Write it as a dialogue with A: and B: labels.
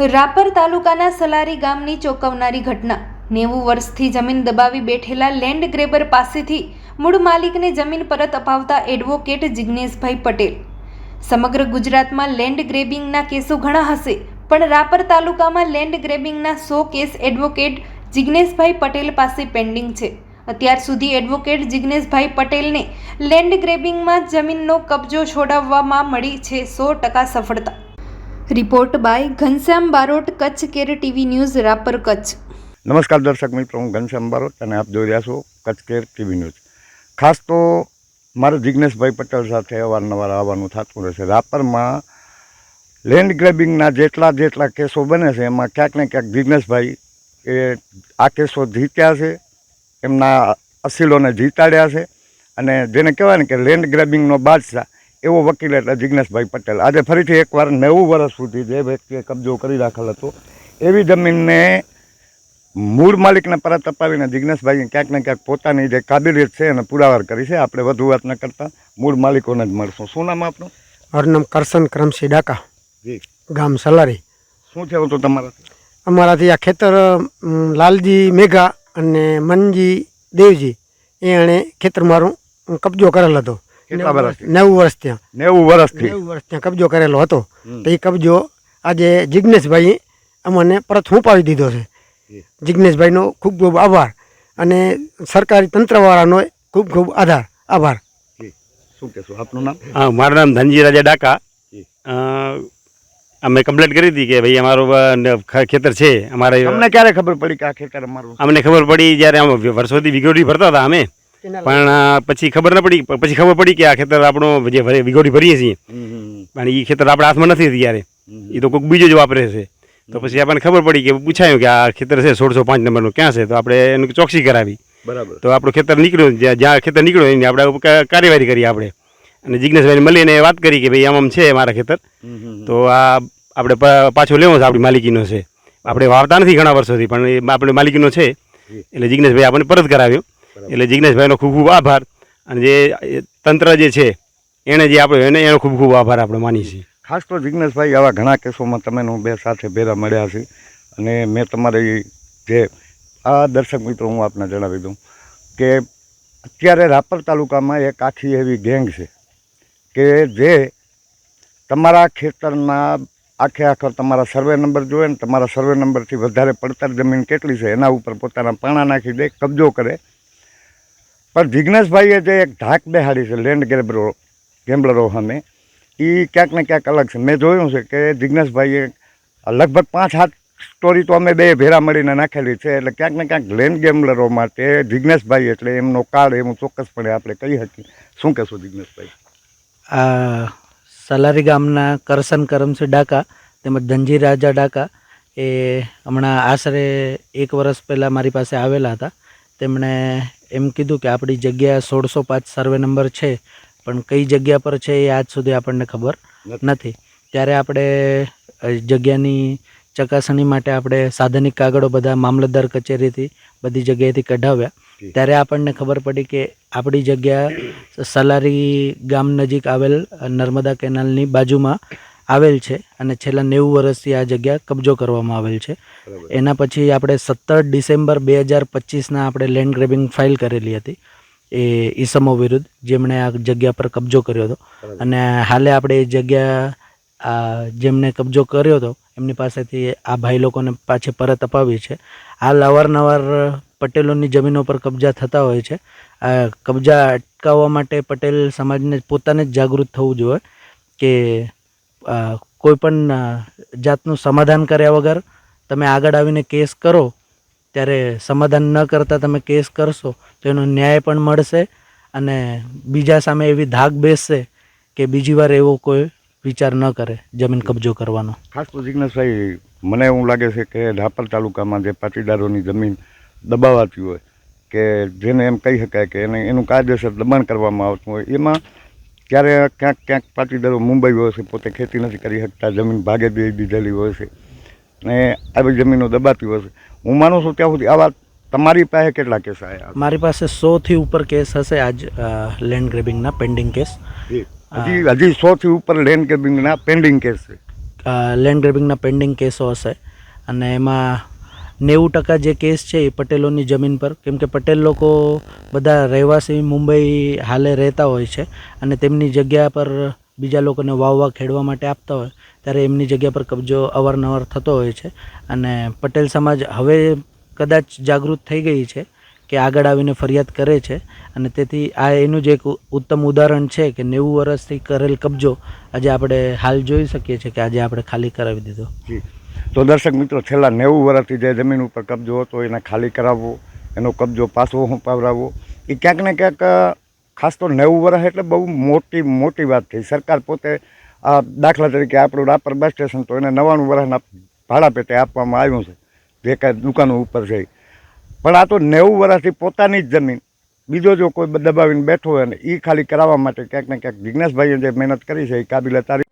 A: રાપર તાલુકાના સલારી ગામની ચોંકાવનારી ઘટના। 90 વર્ષથી જમીન દબાવી બેઠેલા લેન્ડ ગ્રેબર પાસેથી મૂળ માલિકને જમીન પરત અપાવતા એડવોકેટ જિગ્નેશભાઈ પટેલ। સમગ્ર ગુજરાતમાં લેન્ડ ગ્રેબિંગના કેસો ઘણા હશે, પણ રાપર તાલુકામાં લેન્ડ ગ્રેબિંગના 100 કેસ એડવોકેટ જિગ્નેશભાઈ પટેલ પાસે પેન્ડિંગ છે। અત્યાર સુધી એડવોકેટ જિગ્નેશભાઈ પટેલને લેન્ડ ગ્રેબિંગમાં જમીનનો કબજો છોડાવવામાં મળી છે 100% સફળતા। रिपोर्ट बाय घनश्याम बारोट, कच्छ केर टीवी न्यूज, रापर कच्छ।
B: नमस्कार दर्शक मित्रों, हूँ घनश्याम बारोट અને આપ જોઈ રહ્યા છો કચ્છ કેર ટીવી ન્યૂઝ। ખાસ તો મારે જિગ્નેશભાઈ પટેલ સાથે અવારનવાર આવવાનું થતું રહેશે। રાપરમાં લેન્ડ ગ્રેબિંગના જેટલા કેસો બને છે એમાં ક્યાંક ને ક્યાંક જિગ્નેશભાઈ એ આ કેસો જીત્યા છે, એમના અસીલોને જીતાડ્યા છે અને જેને કહેવાય ને કે લેન્ડ ગ્રેબિંગનો બાદશાહ એવો વકીલ એટલે જિગ્નેશભાઈ પટેલ। આજે ફરીથી એકવાર 90 વર્ષ સુધી જે વ્યક્તિએ કબજો કરી રાખેલ હતો એવી જમીનને મૂળ માલિકને પરત અપાવીને જિગ્નેશભાઈએ ક્યાંક ને ક્યાંક પોતાની જે કાબિલિયત છે એને પુરાવાર કરી છે। આપણે વધુ વાત ન કરતા મૂળ માલિકોને જ મળશું। શું નામ આપનું?
C: મારું નામ કરશન કરમસિંહ ડાકા,
B: જી,
C: ગામ સલારી।
B: શું થયું હતું તમારાથી?
C: અમારાથી આ ખેતર લાલજી મેઘા અને મનજી દેવજી એણે ખેતર મારું કબજો કરેલ હતો।
B: કેટલા વર્ષથી?
C: 90 વર્ષ ત્યાં
B: 90 વર્ષથી
C: 90 વર્ષ ત્યાં કબજો કરેલો હતો। તો એ કબજો આજે જિગ્નેશભાઈ અમને પરત સોંપાવી દીધો છે। જિગ્નેશભાઈનો ખૂબ ખૂબ આભાર અને સરકારી તંત્રવાળાનો ખૂબ ખૂબ આભાર।
B: શું કહેશો? આપનું નામ?
D: મારું નામ ધનજી રાજા ડાકા। અમે કમ્પ્લેટ કરી હતી કે ભાઈ અમારું ખેતર છે અમારે।
B: તમને ક્યારે ખબર પડી કે આ ખેતર અમારું?
D: અમને ખબર પડી જ્યારે અમે વર્ષોથી વિગોડી ભરતા હતા અમે, પણ પછી ખબર ન પડી। પછી ખબર પડી કે આ ખેતર આપણો જે વિગોડી ભરીએ છીએ પણ એ ખેતર આપણા હાથમાં નથી ત્યારે, એ તો કોઈક બીજો જ વાપરે છે। તો પછી આપણને ખબર પડી કે પૂછાયું કે આ ખેતર છે 1605 નંબરનું ક્યાં છે, તો આપણે એનું ચોકસી કરાવી।
B: બરાબર।
D: તો આપણું ખેતર નીકળ્યું, જ્યાં ખેતર નીકળ્યું એની આપણે કાર્યવાહી કરી આપણે, અને જિગ્નેશભાઈને મળીને વાત કરી કે ભાઈ આમ છે મારા ખેતર, તો આ આપણે પાછો લેવો છે, આપણી માલિકીનો છે, આપણે વાવતા નથી ઘણા વર્ષોથી પણ એ આપણે માલિકીનો છે, એટલે જિગ્નેશભાઈ આપણને પરત કરાવ્યો। એટલે જિગ્નેશભાઈનો ખૂબ ખૂબ આભાર, અને જે તંત્ર જે છે એણે જે આપ્યો એનો ખૂબ ખૂબ આભાર આપણે માનીએ છીએ।
B: ખાસ તો જિગ્નેશભાઈ આવા ઘણા કેસોમાં તમે બે સાથે ભેરા મળ્યા છે, અને મેં તમારી જે આ દર્શક મિત્રો હું આપને જણાવી દઉં કે અત્યારે રાપર તાલુકામાં એક આખી એવી ગેંગ છે કે જે તમારા ખેતરના આખો તમારા સર્વે નંબર જોવે ને તમારા સર્વે નંબરથી વધારે પડતર જમીન કેટલી છે એના ઉપર પોતાના પાણા નાખી દે, કબજો કરે। પણ જિગ્નેશભાઈએ જે એક ધાક બેહાડી છે લેન્ડ ગેમ્બલરો સામે, એ ક્યાંક ને ક્યાંક અલગ છે। મેં જોયું છે કે જિગ્નેશભાઈએ લગભગ 5-7 સ્ટોરી તો અમે બે ભેરા મળીને નાખેલી છે, એટલે ક્યાંક ને ક્યાંક લેન્ડ ગેમ્બલરો માટે જિગ્નેશભાઈ એટલે એમનો કાળ એવું ચોક્કસપણે આપણે કહી શકીએ। શું કહેશો જિગ્નેશભાઈ?
E: આ સલારી ગામના કરશન કરમસિંહ ડાકા તેમજ ધનજી રાજા ડાકા એ હમણાં આશરે 1 વર્ષ પહેલાં મારી પાસે આવેલા હતા। તેમણે એમ કીધું કે આપણી જગ્યા 1605 સર્વે નંબર છે, પણ કઈ જગ્યા પર છે એ આજ સુધી આપણને ખબર નથી। ત્યારે આપણે જગ્યાની ચકાસણી માટે આપણે સાધનિક કાગળો બધા મામલતદાર કચેરીથી બધી જગ્યાએથી કઢાવ્યા। ત્યારે આપણને ખબર પડી કે આપણી જગ્યા સલારી ગામ નજીક આવેલ નર્મદા કેનાલની બાજુમાં આવેલ છે, અને છેલ્લા 90 વર્ષથી આ જગ્યા કબજો કરવામાં આવેલ છે। એના પછી આપણે 17 ડિસેમ્બર 2025ના આપણે લેન્ડ ગ્રેબિંગ ફાઇલ કરેલી હતી એ ઈસમો વિરુદ્ધ, જેમણે આ જગ્યા પર કબજો કર્યો હતો, અને હાલે આપણે એ જગ્યા જેમને કબજો કર્યો હતો એમની પાસેથી આ ભાઈ લોકોને પાછી પરત અપાવી છે। હાલ અવારનવાર પટેલોની જમીનો પર કબજા થતા હોય છે। આ કબજા અટકાવવા માટે પટેલ સમાજને પોતાને જ જાગૃત થવું જોઈએ કે કોઈ પણ જાતનું સમાધાન કર્યા વગર તમે આગળ આવીને કેસ કરો, ત્યારે સમાધાન ન કરતાં તમે કેસ કરશો તો એનો ન્યાય પણ મળશે, અને બીજા સામે એવી ધાક બેસશે કે બીજી વાર એવો કોઈ વિચાર ન કરે જમીન કબજો કરવાનો।
B: ખાસ તો જિગ્નેશભાઈ મને એવું લાગે છે કે રાપર તાલુકામાં જે પાટીદારોની જમીન દબાવાતી હોય કે જેને એમ કહી શકાય કે એનું કાયદેસર દબાણ કરવામાં આવતું હોય, એમાં ક્યાંક પાટીદારો મુંબઈ હોય છે, પોતે ખેતી નથી કરી શકતા, જમીન ભાગે દઈ દીધેલી હોય છે, ને આવી જમીનો દબાતી હોય છે। હું માનું છું ત્યાં સુધી આવા તમારી પાસે કેટલા કેસ આવ્યા?
E: મારી પાસે 100થી ઉપર કેસ હશે આજ લેન્ડ ગ્રેબિંગના પેન્ડિંગ કેસ।
B: હજી 100થી ઉપર લેન્ડ ગ્રેબિંગના પેન્ડિંગ કેસ છે?
E: લેન્ડ ગ્રેબિંગના પેન્ડિંગ કેસો હશે અને એમાં 90% જે કેસ છે એ પટેલોની જમીન પર, કેમ કે પટેલ લોકો બધા રહેવાસી મુંબઈ હાલે રહેતા હોય છે અને તેમની જગ્યા પર બીજા લોકોને વાવવા ખેડવા માટે આપતા હોય ત્યારે એમની જગ્યા પર કબજો અવારનવાર થતો હોય છે. અને પટેલ સમાજ હવે કદાચ જાગૃત થઈ ગઈ છે કે આગળ આવીને ફરિયાદ કરે છે અને તેથી આ એનું જ એક ઉત્તમ ઉદાહરણ છે કે 90 વર્ષથી કરેલ કબજો આજે આપણે હાલ જોઈ શકીએ છીએ કે આજે આપણે ખાલી કરાવી દીધો.
B: જી. તો દર્શક મિત્રો, છેલ્લા 90 વર્ષથી જે જમીન ઉપર કબજો હતો એને ખાલી કરાવવો, એનો કબજો પાછો સંપાવડાવવો, એ ક્યાંક ને ક્યાંક ખાસ તો 90 વર્ષ એટલે બહુ મોટી વાત થઈ. સરકાર પોતે દાખલા તરીકે આપણું રાપર બસ સ્ટેશન તો એને 99 વર્ષના ભાડા પેટે આપવામાં આવ્યું છે, જે કાંઈ દુકાનો ઉપર છે. પણ આ તો 90 વર્ષથી પોતાની જ જમીન બીજો જો કોઈ દબાવીને બેઠો હોય ને એ ખાલી કરાવવા માટે ક્યાંક ને ક્યાંક જિજ્ઞેશભાઈએ જે મહેનત કરી છે એ કાબિલે તારીફ.